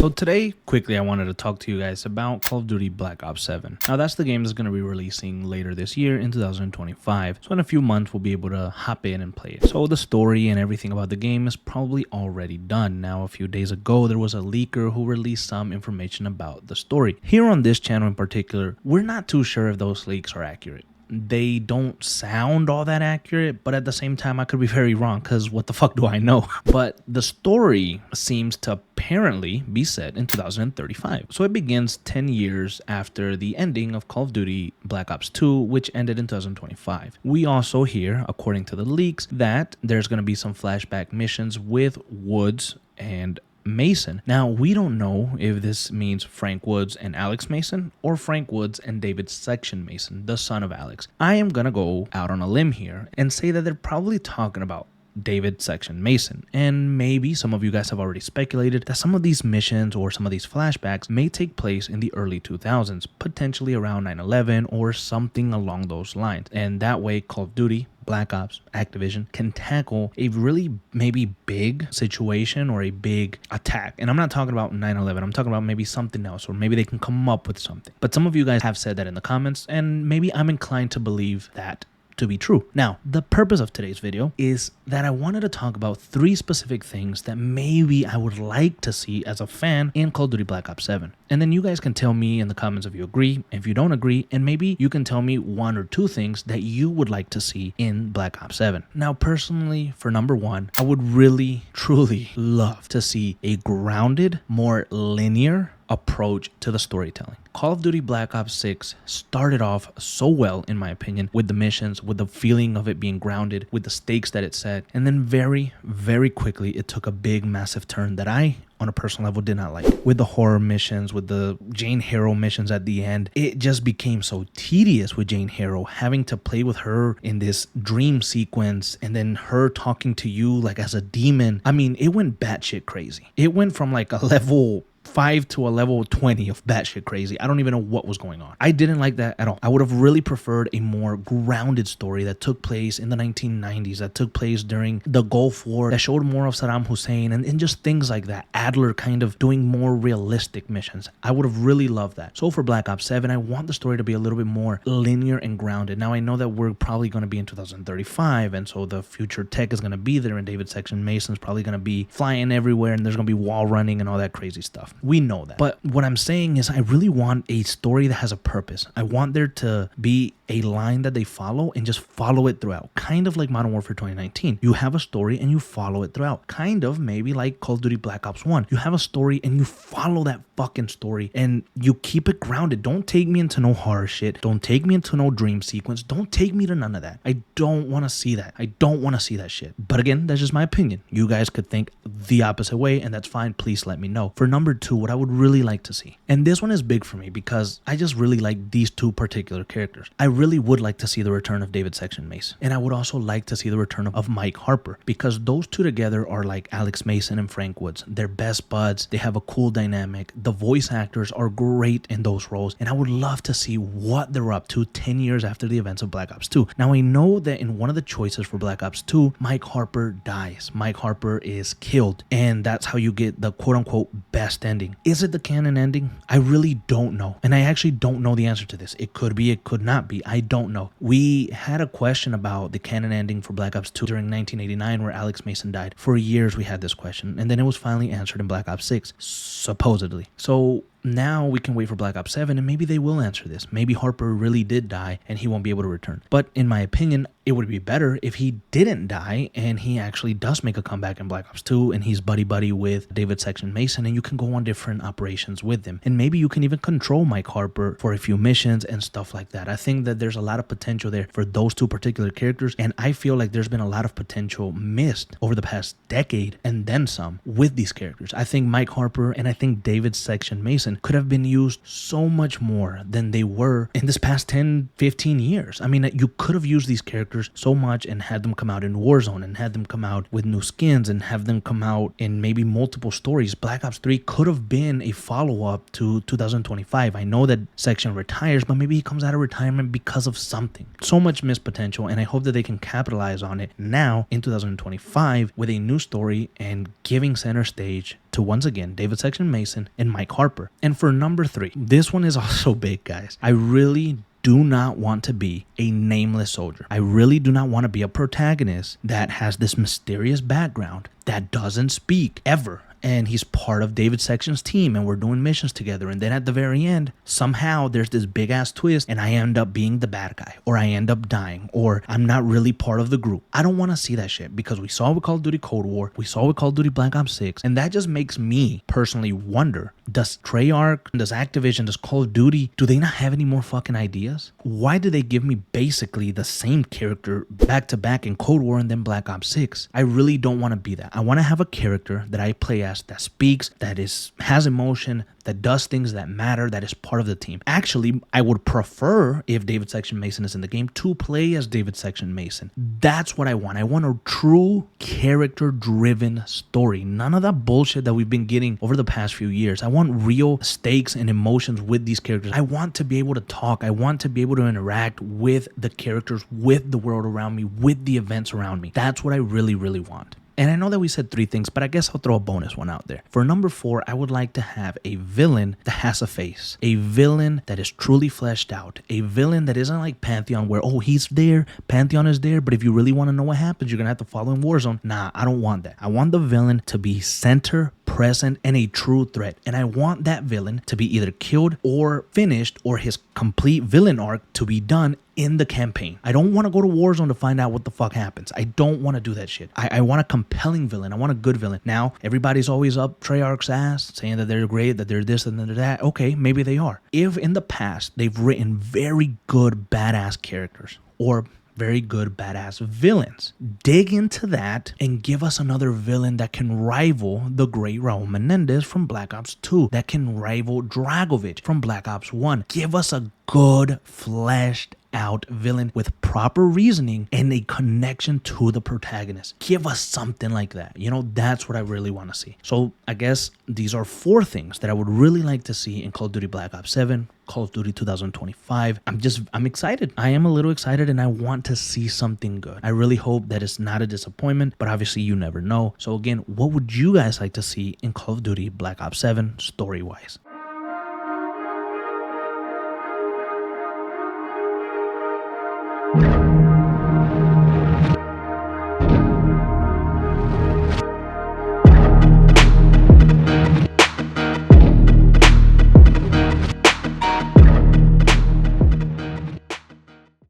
So today, quickly, I wanted to talk to you guys about Call of Duty Black Ops 7. Now, that's the game that's going to be releasing later this year in 2025. So in a few months, we'll be able to hop in and play it. So the story and everything about the game is probably already done. Now, a few days ago, there was a leaker who released some information about the story. Here on this channel in particular, we're not too sure if those leaks are accurate. They don't sound all that accurate, but at the same time, I could be very wrong because what the fuck do I know? But the story seems to apparently be set in 2035. So it begins 10 years after the ending of Call of Duty Black Ops 2, which ended in 2025. We also hear, according to the leaks, that there's going to be some flashback missions with Woods and Mason. Now, we don't know if this means Frank Woods and Alex Mason or Frank Woods and David Section Mason, the son of Alex. I am gonna go out on a limb here and say that they're probably talking about David Section Mason. And maybe some of you guys have already speculated that some of these missions or some of these flashbacks may take place in the early 2000s, potentially around 9/11 or something along those lines. And that way, Call of Duty Black Ops, Activision can tackle a really maybe big situation or a big attack. And I'm not talking about 9/11. I'm talking about maybe something else, or maybe they can come up with something. But some of you guys have said that in the comments, and maybe I'm inclined to believe that to be true. Now, the purpose of today's video is that I wanted to talk about 3 specific things that maybe I would like to see as a fan in Call of Duty Black Ops 7. And then you guys can tell me in the comments if you agree, if you don't agree, and maybe you can tell me 1 or 2 things that you would like to see in Black Ops 7. Now, personally, for number 1, I would really, truly love to see a grounded, more linear approach to the storytelling. Call of Duty Black Ops 6 started off so well, in my opinion, with the missions, with the feeling of it being grounded, with the stakes that it set, and then very, very quickly it took a big, massive turn that I, on a personal level, did not like. With the horror missions, with the Jane Harrow missions at the end, it just became so tedious with Jane Harrow, having to play with her in this dream sequence and then her talking to you like as a demon. I mean, it went batshit crazy. It went from like a level 5 to a level 20 of batshit crazy. I don't even know what was going on. I didn't like that at all. I would have really preferred a more grounded story that took place in the 1990s, that took place during the Gulf War, that showed more of Saddam Hussein and just things like that. Adler kind of doing more realistic missions. I would have really loved that. So for Black Ops 7, I want the story to be a little bit more linear and grounded. Now, I know that we're probably going to be in 2035, and so the future tech is going to be there, and David Section Mason's probably going to be flying everywhere, and there's going to be wall running and all that crazy stuff. We know that. But what I'm saying is I really want a story that has a purpose. I want there to be a line that they follow and just follow it throughout. Kind of like Modern Warfare 2019. You have a story and you follow it throughout. Kind of maybe like Call of Duty Black Ops 1. You have a story and you follow that fucking story and you keep it grounded. Don't take me into no horror shit. Don't take me into no dream sequence. Don't take me to none of that. I don't want to see that. I don't want to see that shit. But again, that's just my opinion. You guys could think the opposite way, and that's fine. Please let me know. For number 2, what I would really like to see, and this one is big for me because I just really like these 2 particular characters. I really would like to see the return of David Section Mason, and I would also like to see the return of Mike Harper, because those 2 together are like Alex Mason and Frank Woods. They're best buds. They have a cool dynamic. The voice actors are great in those roles, and I would love to see what they're up to 10 years after the events of Black Ops 2. Now, I know that in one of the choices for Black Ops 2, Mike Harper dies. Mike Harper is killed, and that's how you get the quote-unquote best ending. Is it the canon ending? I really don't know, and I actually don't know the answer to this. It could be, it could not be. I don't know. We had a question about the canon ending for Black Ops 2 during 1989 where Alex Mason died. For years we had this question, and then it was finally answered in Black Ops 6, supposedly. So now we can wait for Black Ops 7 and maybe they will answer this. Maybe Harper really did die and he won't be able to return. But in my opinion, it would be better if he didn't die and he actually does make a comeback in Black Ops 2 and he's buddy-buddy with David Section Mason and you can go on different operations with him. And maybe you can even control Mike Harper for a few missions and stuff like that. I think that there's a lot of potential there for those 2 particular characters, and I feel like there's been a lot of potential missed over the past decade and then some with these characters. I think Mike Harper and I think David Section Mason could have been used so much more than they were in this past 10, 15 years. I mean, you could have used these characters characters so much and had them come out in Warzone and had them come out with new skins and have them come out in maybe multiple stories. Black Ops 3 could have been a follow-up to 2025. I know that Section retires, but maybe he comes out of retirement because of something. So much missed potential, and I hope that they can capitalize on it now in 2025 with a new story and giving center stage to, once again, David Section Mason and Mike Harper. And for number 3, this one is also big, guys. I really do not want to be a nameless soldier. I really do not want to be a protagonist that has this mysterious background that doesn't speak ever. And he's part of David Section's team and we're doing missions together. And then at the very end, somehow there's this big ass twist and I end up being the bad guy, or I end up dying, or I'm not really part of the group. I don't want to see that shit, because we saw it with Call of Duty Cold War, we saw it with Call of Duty Black Ops 6, and that just makes me personally wonder, does Treyarch, does Activision, does Call of Duty, do they not have any more fucking ideas? Why do they give me basically the same character back to back in Cold War and then Black Ops 6? I really don't want to be that. I want to have a character that I play as that speaks, that has emotion, that does things that matter, that is part of the team. Actually, I would prefer, if David Section Mason is in the game, to play as David Section Mason. That's what I want. I want a true character-driven story. None of that bullshit that we've been getting over the past few years. I want real stakes and emotions with these characters. I want to be able to talk. I want to be able to interact with the characters, with the world around me, with the events around me. That's what I really, really want. And I know that we said 3 things, but I guess I'll throw a bonus one out there. For number 4, I would like to have a villain that has a face. A villain that is truly fleshed out. A villain that isn't like Pantheon where, oh, he's there, Pantheon is there, but if you really want to know what happens, you're going to have to follow in Warzone. Nah, I don't want that. I want the villain to be center, present, and a true threat. And I want that villain to be either killed or finished, or his complete villain arc to be done in the campaign. I don't want to go to Warzone to find out what the fuck happens. I don't want to do that shit. I want a compelling villain. I want a good villain. Now, everybody's always up Treyarch's ass, saying that they're great, that they're this and they're that. Okay, maybe they are. If in the past they've written very good badass characters, or very good badass villains, dig into that and give us another villain that can rival the great Raul Menendez from Black Ops 2, that can rival Dragovich from Black Ops 1. Give us a good fleshed out villain with proper reasoning and a connection to the protagonist. Give us something like that. You know, that's what I really want to see. So I guess these are 4 things that I would really like to see in Call of Duty Black Ops 7, Call of Duty 2025. I'm excited. I am a little excited and I want to see something good. I really hope that it's not a disappointment, but obviously you never know. So again, what would you guys like to see in Call of Duty Black Ops 7 story-wise?